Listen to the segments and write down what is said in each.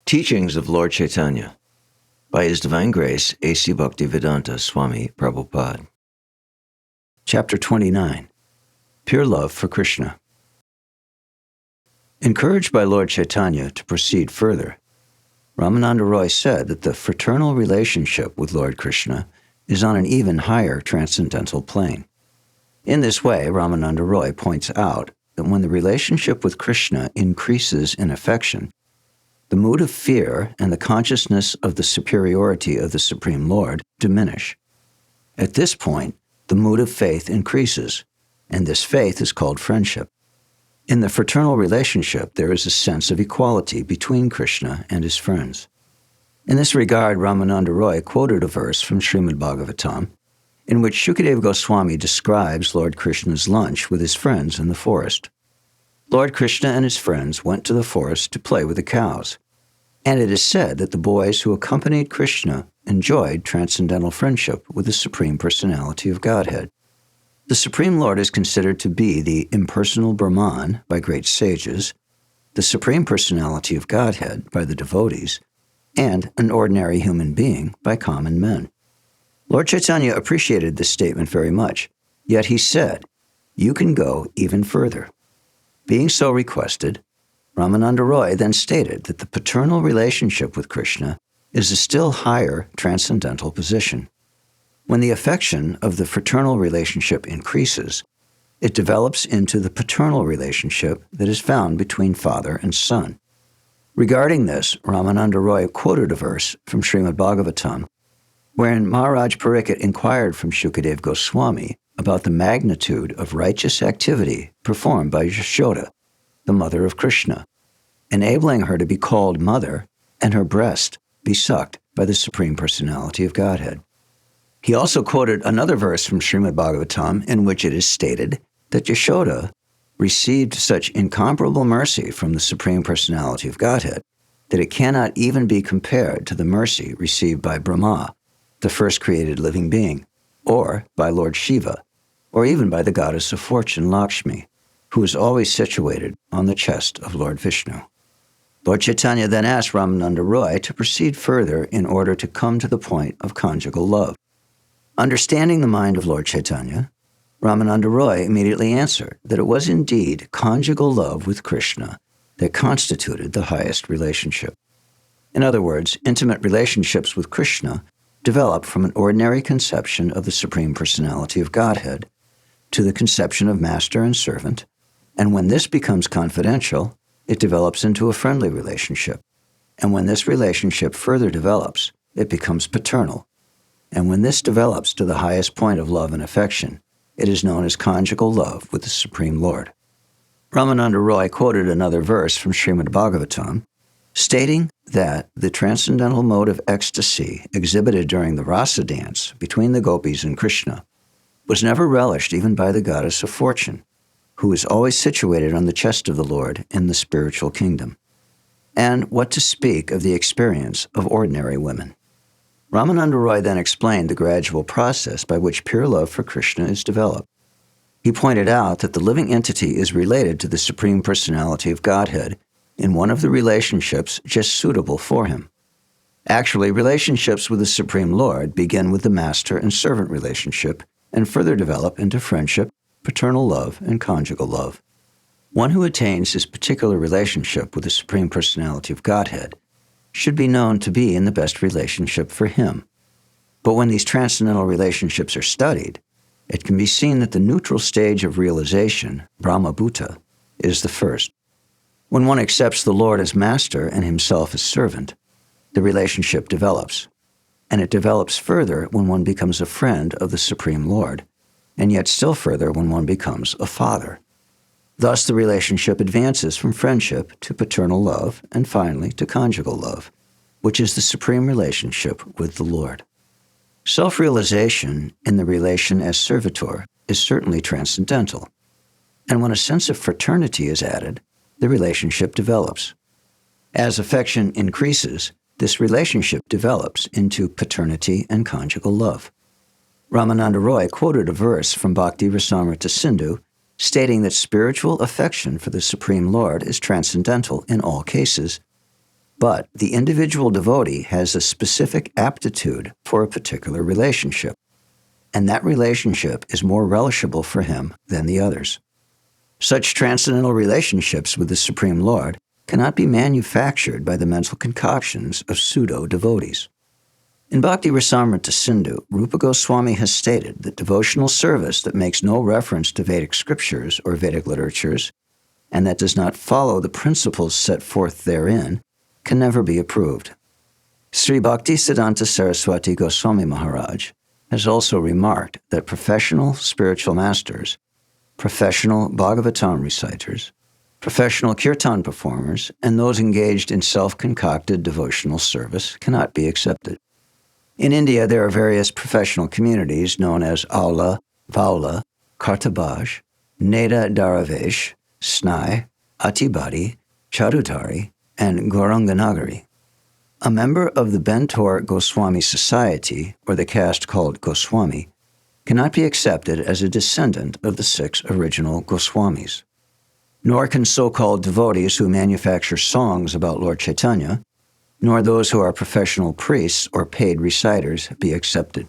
Teachings of Lord Caitanya by His Divine Grace, A.C. Bhaktivedanta Swami Prabhupāda. Chapter 29. Pure Love for Krishna. Encouraged by Lord Caitanya to proceed further, Ramananda Roy said that the fraternal relationship with Lord Krishna is on an even higher transcendental plane. In this way, Ramananda Roy points out that when the relationship with Krishna increases in affection, the mood of fear and the consciousness of the superiority of the Supreme Lord diminish. At this point, the mood of faith increases, and this faith is called friendship. In the fraternal relationship, there is a sense of equality between Krishna and his friends. In this regard, Ramananda Roy quoted a verse from Srimad Bhagavatam, in which Shukadeva Goswami describes Lord Krishna's lunch with his friends in the forest. Lord Krishna and his friends went to the forest to play with the cows, and it is said that the boys who accompanied Krishna enjoyed transcendental friendship with the Supreme Personality of Godhead. The Supreme Lord is considered to be the impersonal Brahman by great sages, the Supreme Personality of Godhead by the devotees, and an ordinary human being by common men. Lord Caitanya appreciated this statement very much, yet he said, "You can go even further." Being so requested, Ramananda Roy then stated that the paternal relationship with Krishna is a still higher transcendental position. When the affection of the fraternal relationship increases, it develops into the paternal relationship that is found between father and son. Regarding this, Ramananda Roy quoted a verse from Srimad Bhagavatam, wherein Maharaj Pariksit inquired from Shukadeva Goswami about the magnitude of righteous activity performed by Yashoda, the mother of Krishna, enabling her to be called mother and her breast be sucked by the Supreme Personality of Godhead. He also quoted another verse from Srimad Bhagavatam in which it is stated that Yashoda received such incomparable mercy from the Supreme Personality of Godhead that it cannot even be compared to the mercy received by Brahma, the first created living being, or by Lord Shiva, or even by the goddess of fortune, Lakshmi, who is always situated on the chest of Lord Vishnu. Lord Caitanya then asked Ramananda Roy to proceed further in order to come to the point of conjugal love. Understanding the mind of Lord Caitanya, Ramananda Roy immediately answered that it was indeed conjugal love with Krishna that constituted the highest relationship. In other words, intimate relationships with Krishna develop from an ordinary conception of the Supreme Personality of Godhead to the conception of master and servant, and when this becomes confidential, it develops into a friendly relationship. And when this relationship further develops, it becomes paternal. And when this develops to the highest point of love and affection, it is known as conjugal love with the Supreme Lord. Ramananda Roy quoted another verse from Srimad Bhagavatam, stating that the transcendental mode of ecstasy exhibited during the rasa dance between the gopis and Krishna was never relished even by the goddess of fortune, who is always situated on the chest of the Lord in the spiritual kingdom. And what to speak of the experience of ordinary women? Ramananda Roy then explained the gradual process by which pure love for Krishna is developed. He pointed out that the living entity is related to the Supreme Personality of Godhead in one of the relationships just suitable for him. Actually, relationships with the Supreme Lord begin with the master and servant relationship and further develop into friendship, paternal love, and conjugal love. One who attains this particular relationship with the Supreme Personality of Godhead should be known to be in the best relationship for him. But when these transcendental relationships are studied, it can be seen that the neutral stage of realization, Brahma-bhuta, is the first. When one accepts the Lord as master and himself as servant, the relationship develops. And it develops further when one becomes a friend of the Supreme Lord, and yet still further when one becomes a father. Thus, the relationship advances from friendship to paternal love and finally to conjugal love, which is the supreme relationship with the Lord. Self-realization in the relation as servitor is certainly transcendental, and when a sense of fraternity is added, the relationship develops. As affection increases, this relationship develops into paternity and conjugal love. Ramananda Roy quoted a verse from Bhakti Rasamrita Sindhu stating that spiritual affection for the Supreme Lord is transcendental in all cases, but the individual devotee has a specific aptitude for a particular relationship, and that relationship is more relishable for him than the others. Such transcendental relationships with the Supreme Lord cannot be manufactured by the mental concoctions of pseudo-devotees. In Bhakti Rasamrita Sindhu, Rupa Goswami has stated that devotional service that makes no reference to Vedic scriptures or Vedic literatures, and that does not follow the principles set forth therein, can never be approved. Sri Bhaktisiddhanta Saraswati Goswami Maharaj has also remarked that professional spiritual masters, professional Bhagavatam reciters, professional kirtan performers, and those engaged in self-concocted devotional service cannot be accepted. In India, there are various professional communities known as Aula, Vaula, Kartabaj, Neda Daravesh, Snai, Atibadi, Charutari, and Gauranganagari. A member of the Bentor Goswami Society, or the caste called Goswami, cannot be accepted as a descendant of the 6 original Goswamis. Nor can so-called devotees who manufacture songs about Lord Caitanya, nor those who are professional priests or paid reciters be accepted.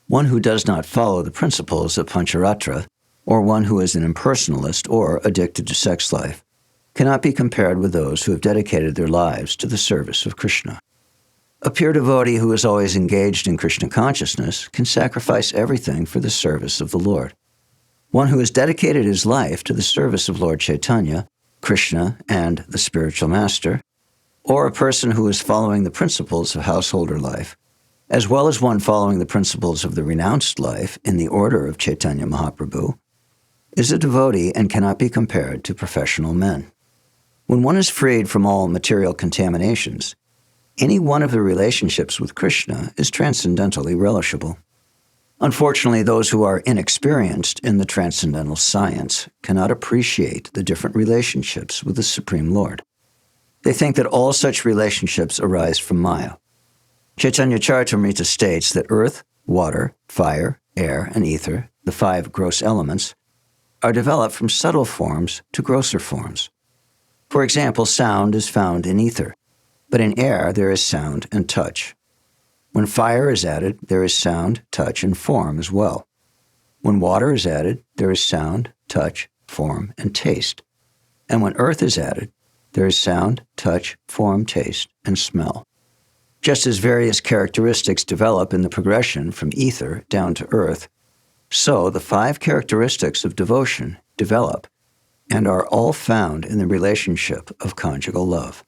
One who does not follow the principles of Pancharatra, or one who is an impersonalist or addicted to sex life, cannot be compared with those who have dedicated their lives to the service of Krishna. A pure devotee who is always engaged in Krishna consciousness can sacrifice everything for the service of the Lord. One who has dedicated his life to the service of Lord Caitanya, Krishna, and the spiritual master, or a person who is following the principles of householder life, as well as one following the principles of the renounced life in the order of Chaitanya Mahāprabhu, is a devotee and cannot be compared to professional men. When one is freed from all material contaminations, any one of the relationships with Krishna is transcendentally relishable. Unfortunately, those who are inexperienced in the transcendental science cannot appreciate the different relationships with the Supreme Lord. They think that all such relationships arise from Maya. Chaitanya-caritāmṛta states that earth, water, fire, air, and ether, the 5 gross elements, are developed from subtle forms to grosser forms. For example, sound is found in ether, but in air there is sound and touch. When fire is added, there is sound, touch, and form as well. When water is added, there is sound, touch, form, and taste. And when earth is added, there is sound, touch, form, taste, and smell. Just as various characteristics develop in the progression from ether down to earth, so the 5 characteristics of devotion develop and are all found in the relationship of conjugal love.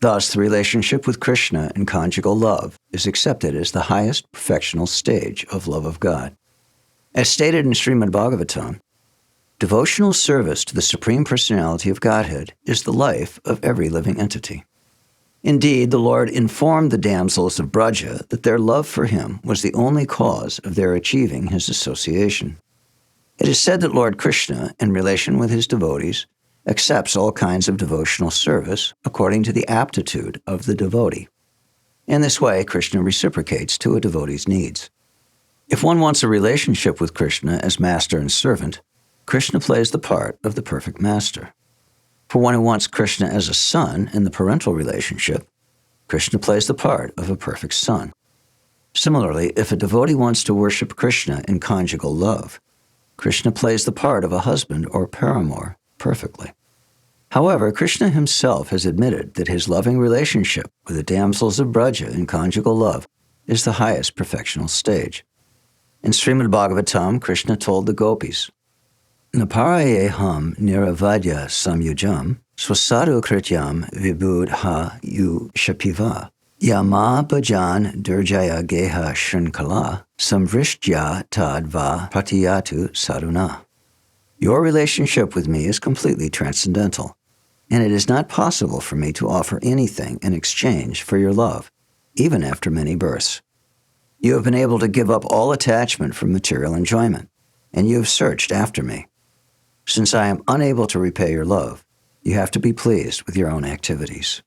Thus, the relationship with Krishna in conjugal love is accepted as the highest perfectional stage of love of God. As stated in Srimad Bhagavatam, devotional service to the Supreme Personality of Godhead is the life of every living entity. Indeed, the Lord informed the damsels of Braja that their love for him was the only cause of their achieving his association. It is said that Lord Krishna, in relation with his devotees, accepts all kinds of devotional service according to the aptitude of the devotee. In this way, Krishna reciprocates to a devotee's needs. If one wants a relationship with Krishna as master and servant, Krishna plays the part of the perfect master. For one who wants Krishna as a son in the parental relationship, Krishna plays the part of a perfect son. Similarly, if a devotee wants to worship Krishna in conjugal love, Krishna plays the part of a husband or paramour perfectly. However, Krishna himself has admitted that his loving relationship with the damsels of Braja in conjugal love is the highest perfectional stage. In Srimad Bhagavatam, Krishna told the gopis, Naparayeham niravadya samyujam swasadu krityam vibudha yu shapiva yama bhajan durjaya geha shrinkala samvrishtya tadva pratiyatu sadhuna. Your relationship with me is completely transcendental, and it is not possible for me to offer anything in exchange for your love, even after many births. You have been able to give up all attachment for material enjoyment, and you have searched after me. Since I am unable to repay your love, you have to be pleased with your own activities.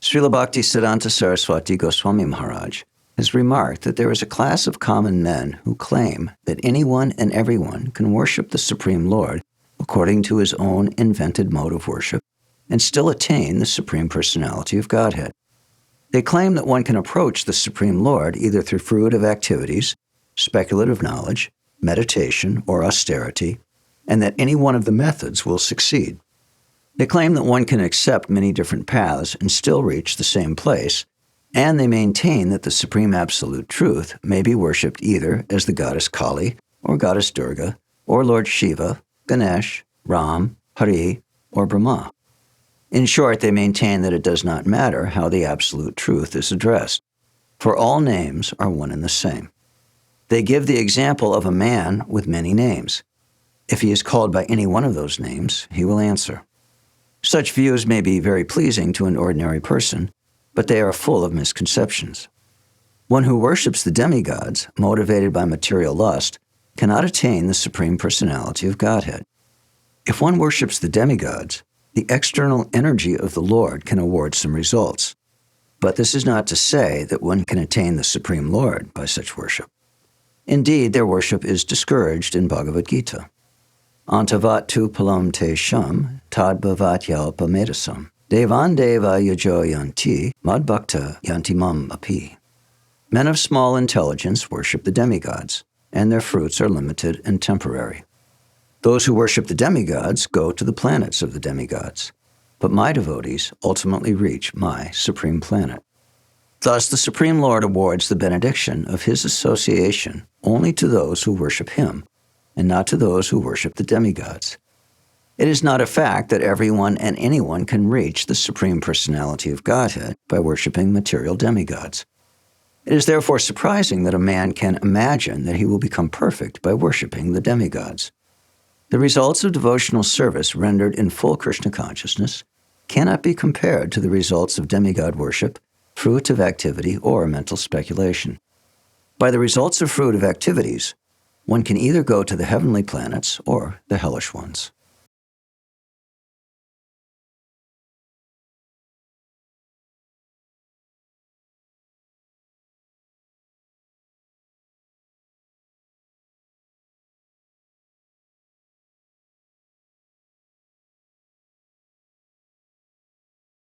Srila Bhaktisiddhanta Saraswati Goswami Maharaj has remarked that there is a class of common men who claim that anyone and everyone can worship the Supreme Lord according to his own invented mode of worship, and still attain the Supreme Personality of Godhead. They claim that one can approach the Supreme Lord either through fruitive activities, speculative knowledge, meditation, or austerity, and that any one of the methods will succeed. They claim that one can accept many different paths and still reach the same place, and they maintain that the Supreme Absolute Truth may be worshipped either as the goddess Kali, or goddess Durga, or Lord Shiva, Ganesh, Ram, Hari, or Brahma. In short, they maintain that it does not matter how the Absolute Truth is addressed, for all names are one and the same. They give the example of a man with many names. If he is called by any one of those names, he will answer. Such views may be very pleasing to an ordinary person, but they are full of misconceptions. One who worships the demigods, motivated by material lust, cannot attain the Supreme Personality of Godhead. If one worships the demigods, the external energy of the Lord can award some results. But this is not to say that one can attain the Supreme Lord by such worship. Indeed, their worship is discouraged in Bhagavad Gita. Antavat tu palam te sham, tad bhavat yalpa medasam. Devan deva yajo yanti, mad bhakta yanti mam api. Men of small intelligence worship the demigods, and their fruits are limited and temporary. Those who worship the demigods go to the planets of the demigods, but my devotees ultimately reach my supreme planet. Thus, the Supreme Lord awards the benediction of his association only to those who worship him, and not to those who worship the demigods. It is not a fact that everyone and anyone can reach the Supreme Personality of Godhead by worshiping material demigods. It is therefore surprising that a man can imagine that he will become perfect by worshiping the demigods. The results of devotional service rendered in full Krishna consciousness cannot be compared to the results of demigod worship, fruitive activity, or mental speculation. By the results of fruitive activities, one can either go to the heavenly planets or the hellish ones.